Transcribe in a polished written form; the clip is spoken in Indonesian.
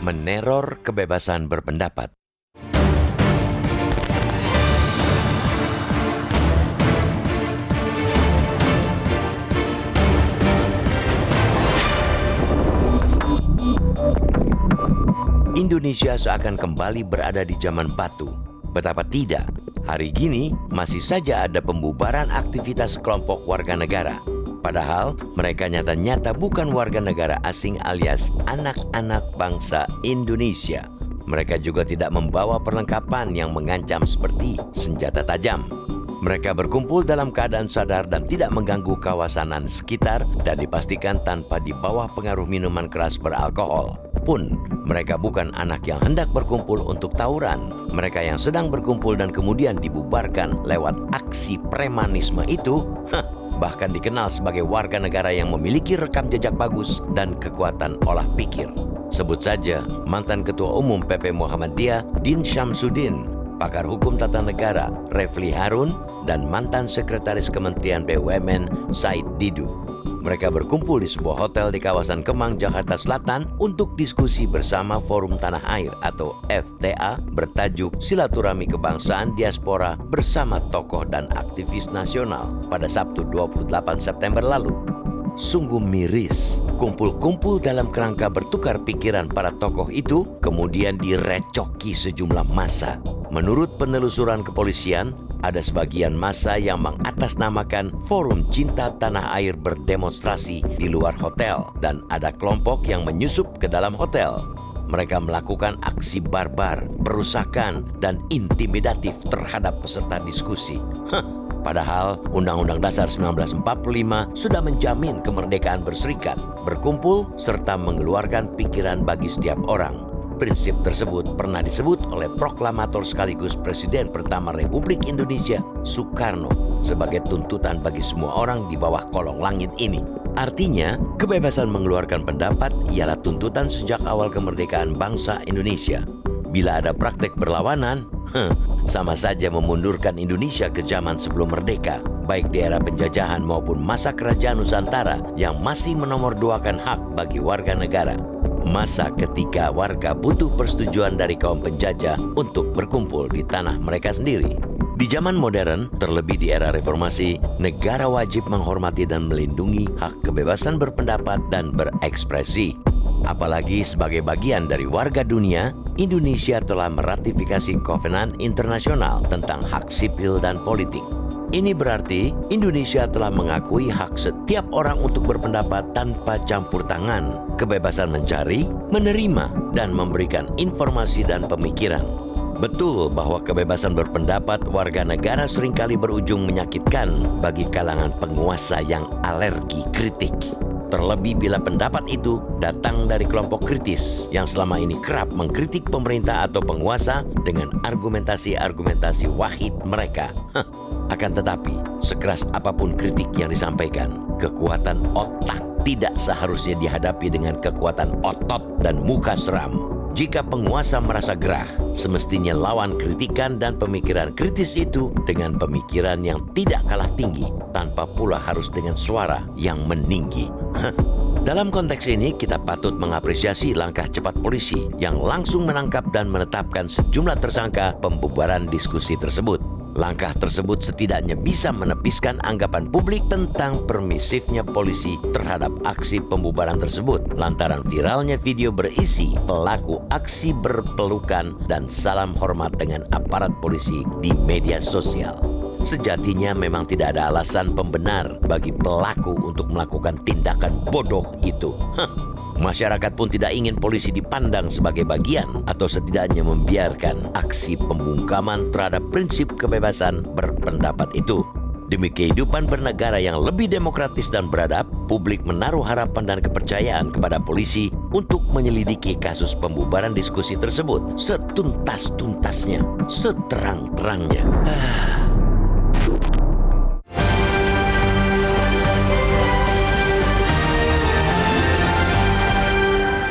meneror kebebasan berpendapat. Indonesia seakan kembali berada di zaman batu. Betapa tidak, hari gini masih saja ada pembubaran aktivitas kelompok warga negara. Padahal mereka nyata-nyata bukan warga negara asing alias anak-anak bangsa Indonesia. Mereka juga tidak membawa perlengkapan yang mengancam seperti senjata tajam. Mereka berkumpul dalam keadaan sadar dan tidak mengganggu kawasan sekitar dan dipastikan tanpa di bawah pengaruh minuman keras beralkohol. Pun, mereka bukan anak yang hendak berkumpul untuk tawuran. Mereka yang sedang berkumpul dan kemudian dibubarkan lewat aksi premanisme itu, bahkan dikenal sebagai warga negara yang memiliki rekam jejak bagus dan kekuatan olah pikir. Sebut saja mantan Ketua Umum PP Muhammadiyah Din Syamsuddin, pakar hukum tata negara Refli Harun, dan mantan Sekretaris Kementerian BUMN Said Didu. Mereka berkumpul di sebuah hotel di kawasan Kemang, Jakarta Selatan untuk diskusi bersama Forum Tanah Air atau FTA bertajuk Silaturahmi Kebangsaan Diaspora bersama tokoh dan aktivis nasional pada Sabtu 28 September lalu. Sungguh miris, kumpul-kumpul dalam kerangka bertukar pikiran para tokoh itu kemudian direcoki sejumlah massa. Menurut penelusuran kepolisian, ada sebagian massa yang mengatasnamakan Forum Cinta Tanah Air berdemonstrasi di luar hotel dan ada kelompok yang menyusup ke dalam hotel. Mereka melakukan aksi barbar, perusakan, dan intimidatif terhadap peserta diskusi. Padahal Undang-Undang Dasar 1945 sudah menjamin kemerdekaan berserikat, berkumpul, serta mengeluarkan pikiran bagi setiap orang. Prinsip tersebut pernah disebut oleh proklamator sekaligus Presiden pertama Republik Indonesia, Soekarno, sebagai tuntutan bagi semua orang di bawah kolong langit ini. Artinya, kebebasan mengeluarkan pendapat ialah tuntutan sejak awal kemerdekaan bangsa Indonesia. Bila ada praktek berlawanan, sama saja memundurkan Indonesia ke zaman sebelum merdeka, baik di era penjajahan maupun masa kerajaan Nusantara yang masih menomorduakan hak bagi warga negara. Masa ketika warga butuh persetujuan dari kaum penjajah untuk berkumpul di tanah mereka sendiri. Di zaman modern, terlebih di era reformasi, negara wajib menghormati dan melindungi hak kebebasan berpendapat dan berekspresi. Apalagi sebagai bagian dari warga dunia, Indonesia telah meratifikasi Kovenan Internasional tentang hak sipil dan politik. Ini berarti Indonesia telah mengakui hak setiap orang untuk berpendapat tanpa campur tangan, kebebasan mencari, menerima, dan memberikan informasi dan pemikiran. Betul bahwa kebebasan berpendapat warga negara seringkali berujung menyakitkan bagi kalangan penguasa yang alergi kritik. Terlebih bila pendapat itu datang dari kelompok kritis yang selama ini kerap mengkritik pemerintah atau penguasa dengan argumentasi-argumentasi wahid mereka. Akan tetapi, sekeras apapun kritik yang disampaikan, kekuatan otak tidak seharusnya dihadapi dengan kekuatan otot dan muka seram. Jika penguasa merasa gerah, semestinya lawan kritikan dan pemikiran kritis itu dengan pemikiran yang tidak kalah tinggi, tanpa pula harus dengan suara yang meninggi. Dalam konteks ini, kita patut mengapresiasi langkah cepat polisi yang langsung menangkap dan menetapkan sejumlah tersangka pembubaran diskusi tersebut. Langkah tersebut setidaknya bisa menepiskan anggapan publik tentang permisifnya polisi terhadap aksi pembubaran tersebut lantaran viralnya video berisi pelaku aksi berpelukan dan salam hormat dengan aparat polisi di media sosial. Sejatinya memang tidak ada alasan pembenar bagi pelaku untuk melakukan tindakan bodoh itu. Masyarakat pun tidak ingin polisi dipandang sebagai bagian atau setidaknya membiarkan aksi pembungkaman terhadap prinsip kebebasan berpendapat itu. Demi kehidupan bernegara yang lebih demokratis dan beradab, publik menaruh harapan dan kepercayaan kepada polisi untuk menyelidiki kasus pembubaran diskusi tersebut setuntas-tuntasnya, seterang-terangnya.